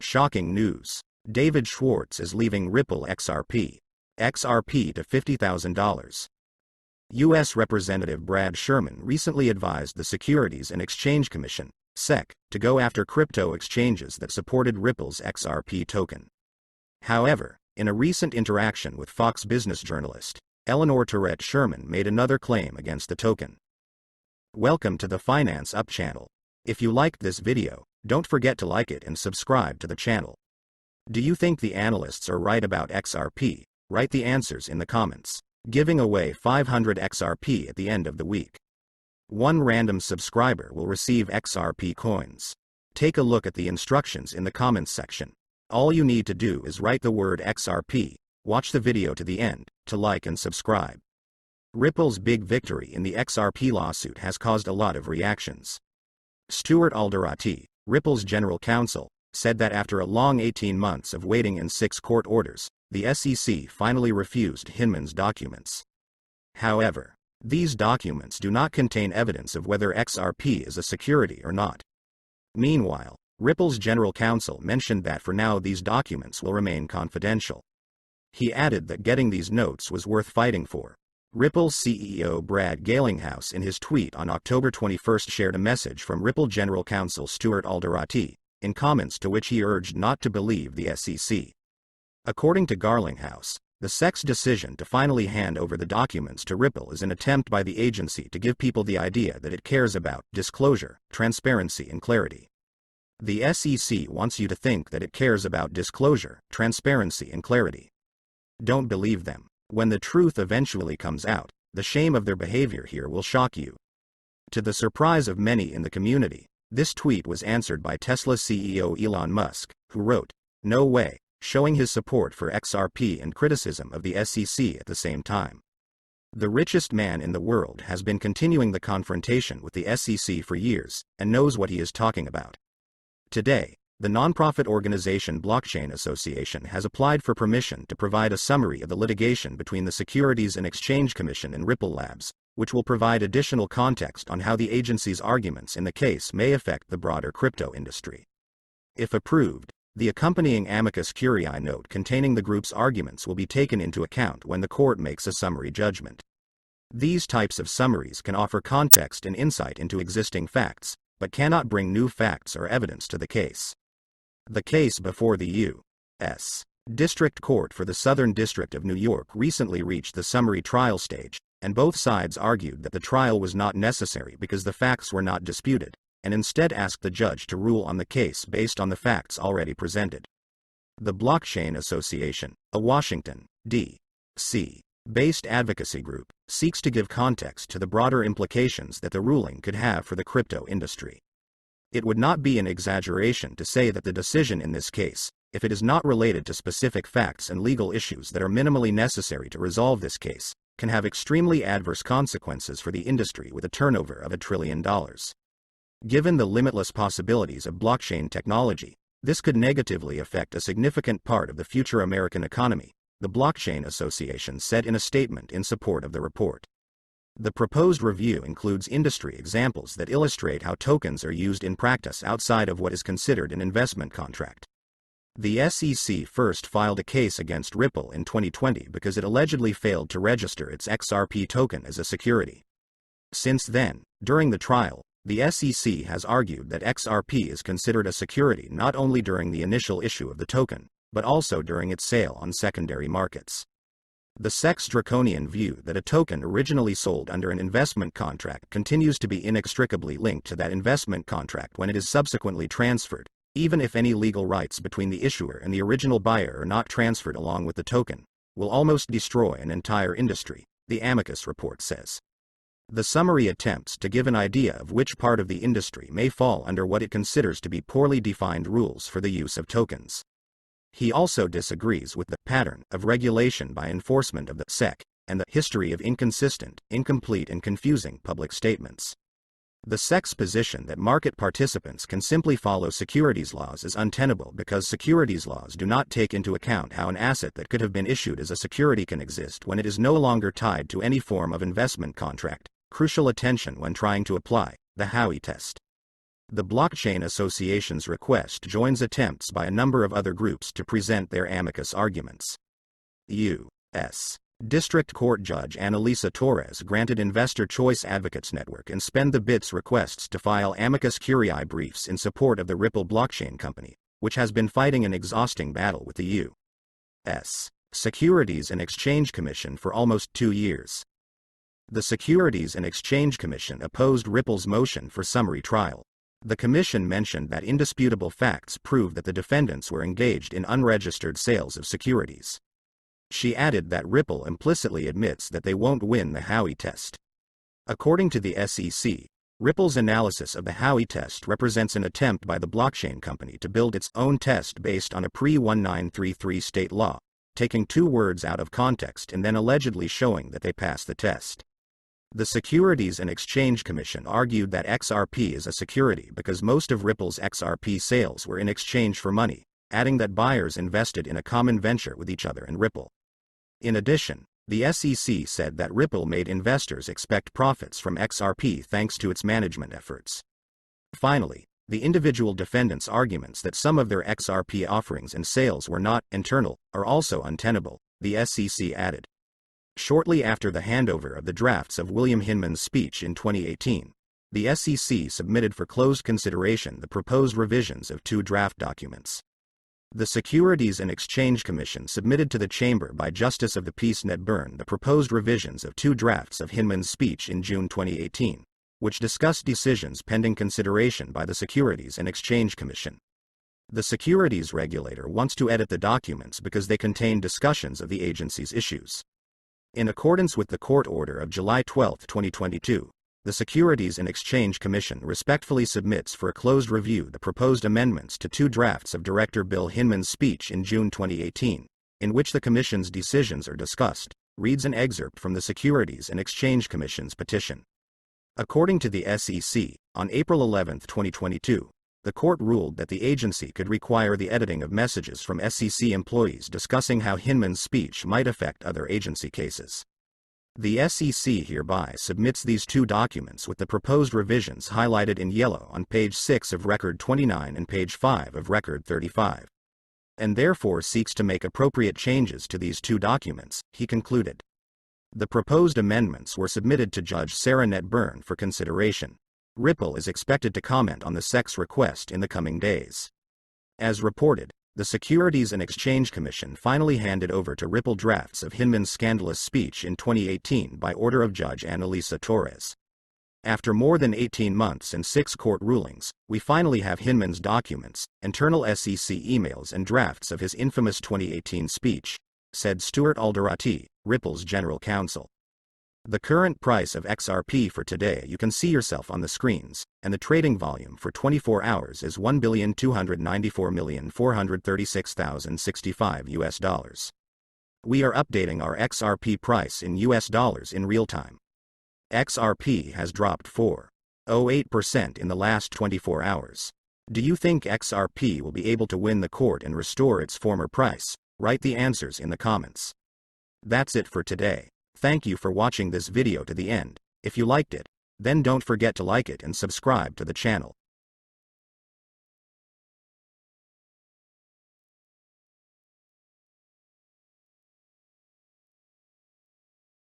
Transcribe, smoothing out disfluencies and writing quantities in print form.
Shocking news. David Schwartz is leaving Ripple XRP. XRP to $50,000. U.S. Representative Brad Sherman recently advised the Securities and Exchange Commission, SEC, to go after crypto exchanges that supported Ripple's XRP token. However, in a recent interaction with Fox Business journalist Eleanor Tourette, Sherman made another claim against the token. Welcome to the Finance Up channel. If you liked this video, don't forget to like it and subscribe to the channel. Do you think the analysts are right about XRP? Write the answers in the comments. Giving away 500 XRP at the end of the week. One random subscriber will receive XRP coins. Take a look at the instructions in the comments section. All you need to do is write the word XRP, watch the video to the end, to like and subscribe. Ripple's big victory in the XRP lawsuit has caused a lot of reactions. Stuart Alderoty, Ripple's general counsel, said that after a long 18 months of waiting and 6 court orders, the SEC finally refused Hinman's documents. However, these documents do not contain evidence of whether XRP is a security or not. Meanwhile, Ripple's general counsel mentioned that for now these documents will remain confidential. He added that getting these notes was worth fighting for. Ripple's CEO Brad Garlinghouse in his tweet on October 21 shared a message from Ripple general counsel Stuart Alderoty, in comments to which he urged not to believe the SEC. According to Garlinghouse, the SEC's decision to finally hand over the documents to Ripple is an attempt by the agency to give people the idea that it cares about disclosure, transparency and clarity. The SEC wants you to think that it cares about disclosure, transparency and clarity. Don't believe them. When the truth eventually comes out, the shame of their behavior here will shock you. To the surprise of many in the community, this tweet was answered by Tesla CEO Elon Musk, who wrote, "No way," showing his support for XRP and criticism of the SEC at the same time. The richest man in the world has been continuing the confrontation with the SEC for years, and knows what he is talking about. Today, the nonprofit organization Blockchain Association has applied for permission to provide a summary of the litigation between the Securities and Exchange Commission and Ripple Labs, which will provide additional context on how the agency's arguments in the case may affect the broader crypto industry. If approved, the accompanying amicus curiae note containing the group's arguments will be taken into account when the court makes a summary judgment. These types of summaries can offer context and insight into existing facts, but cannot bring new facts or evidence to the case. The case before the U.S. District Court for the Southern District of New York recently reached the summary trial stage, and both sides argued that the trial was not necessary because the facts were not disputed, and instead asked the judge to rule on the case based on the facts already presented. The Blockchain Association, a Washington, D.C. based advocacy group, seeks to give context to the broader implications that the ruling could have for the crypto industry. It would not be an exaggeration to say that the decision in this case, if it is not related to specific facts and legal issues that are minimally necessary to resolve this case, can have extremely adverse consequences for the industry with a turnover of $1 trillion. Given the limitless possibilities of blockchain technology, this could negatively affect a significant part of the future American economy, the Blockchain Association said in a statement in support of the report. The proposed review includes industry examples that illustrate how tokens are used in practice outside of what is considered an investment contract. The SEC first filed a case against Ripple in 2020 because it allegedly failed to register its XRP token as a security. Since then, during the trial, the SEC has argued that XRP is considered a security not only during the initial issue of the token, but also during its sale on secondary markets. The SEC's draconian view that a token originally sold under an investment contract continues to be inextricably linked to that investment contract when it is subsequently transferred, even if any legal rights between the issuer and the original buyer are not transferred along with the token, will almost destroy an entire industry, the amicus report says. The summary attempts to give an idea of which part of the industry may fall under what it considers to be poorly defined rules for the use of tokens. He also disagrees with the pattern of regulation by enforcement of the SEC and the history of inconsistent, incomplete and confusing public statements. The SEC's position that market participants can simply follow securities laws is untenable because securities laws do not take into account how an asset that could have been issued as a security can exist when it is no longer tied to any form of investment contract, crucial attention when trying to apply the Howey test. The Blockchain Association's request joins attempts by a number of other groups to present their amicus arguments. U.S. District Court Judge Annalisa Torres granted Investor Choice Advocates Network and Spend the Bits requests to file amicus curiae briefs in support of the Ripple blockchain company, which has been fighting an exhausting battle with the U.S. Securities and Exchange Commission for almost 2 years. The Securities and Exchange Commission opposed Ripple's motion for summary trial. The commission mentioned that indisputable facts prove that the defendants were engaged in unregistered sales of securities. She added that Ripple implicitly admits that they won't win the Howey test. According to the SEC, Ripple's analysis of the Howey test represents an attempt by the blockchain company to build its own test based on a pre-1933 state law, taking 2 words out of context and then allegedly showing that they pass the test. The Securities and Exchange Commission argued that XRP is a security because most of Ripple's XRP sales were in exchange for money, adding that buyers invested in a common venture with each other and Ripple. In addition, the SEC said that Ripple made investors expect profits from XRP thanks to its management efforts. Finally, the individual defendants' arguments that some of their XRP offerings and sales were not internal are also untenable, the SEC added. Shortly after the handover of the drafts of William Hinman's speech in 2018, the SEC submitted for closed consideration the proposed revisions of 2 draft documents. The Securities and Exchange Commission submitted to the Chamber by Justice of the Peace Ned Byrne the proposed revisions of 2 drafts of Hinman's speech in June 2018, which discussed decisions pending consideration by the Securities and Exchange Commission. The securities regulator wants to edit the documents because they contain discussions of the agency's issues. In accordance with the court order of July 12, 2022, the Securities and Exchange Commission respectfully submits for a closed review the proposed amendments to 2 drafts of Director Bill Hinman's speech in June 2018, in which the Commission's decisions are discussed, reads an excerpt from the Securities and Exchange Commission's petition. According to the SEC, on April 11, 2022, the court ruled that the agency could require the editing of messages from SEC employees discussing how Hinman's speech might affect other agency cases. The SEC hereby submits these 2 documents with the proposed revisions highlighted in yellow on page 6 of Record 29 and page 5 of Record 35, and therefore seeks to make appropriate changes to these 2 documents, he concluded. The proposed amendments were submitted to Judge Sarah Ned Byrne for consideration. Ripple is expected to comment on the SEC's request in the coming days. As reported, the Securities and Exchange Commission finally handed over to Ripple drafts of Hinman's scandalous speech in 2018 by order of Judge Annalisa Torres. After more than 18 months and 6 court rulings, we finally have Hinman's documents, internal SEC emails and drafts of his infamous 2018 speech, said Stuart Alderati, Ripple's general counsel. The current price of XRP for today you can see yourself on the screens, and the trading volume for 24 hours is $1,294,436,065 US. We are updating our XRP price in US dollars in real time. XRP has dropped 4.08% in the last 24 hours. Do you think XRP will be able to win the court and restore its former price? Write the answers in the comments. That's it for today. Thank you for watching this video to the end. If you liked it, then don't forget to like it and subscribe to the channel.